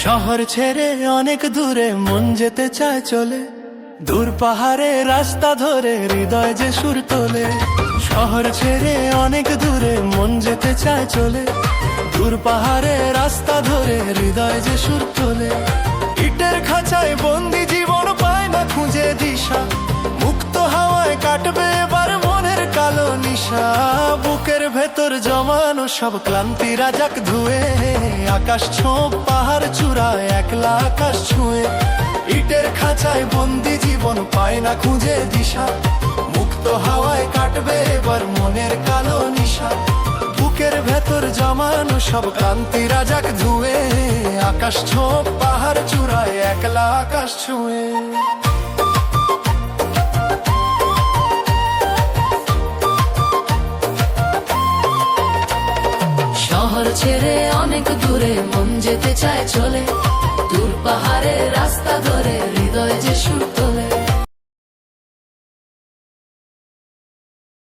শহর ছেড়ে অনেক দূরে মন যেতে চায় চলে, দূর পাহাড়ে রাস্তা ধরে হৃদয় যে সুর তোলে। শহর ছেড়ে অনেক দূরে মন যেতে চায় চলে, দূর পাহাড়ে রাস্তা ধরে হৃদয় যে সুর তোলে। ইটের খাঁচায় বন্দি জীবন পায় না খুঁজে দিশা, মুক্ত হাওয়ায় কাটবে এবার মনের কালো নিশা। বুকের ভেতর জমানো সব ক্লান্তি রাজাক ধুয়ে, আকাশ ছোঁপ পাহাড় চূড়ায় একলা আকাশ ছুঁয়ে। ইটের খাঁচায় বন্দি জীবন পায় না খুঁজে দিশা, মুক্ত হাওয়ায় কাটবে এবার মনের কালো নিশা। বুকের ভেতর জমানো সব ক্লান্তি রাজাক ধুয়ে, আকাশ ছোঁপ পাহাড় চূড়ায় একলা আকাশ ছুঁয়ে। শহর ছেড়ে অনেক দূরে মন যেতে চায় চলে, দূর পাহাড়ে রাস্তা ধরে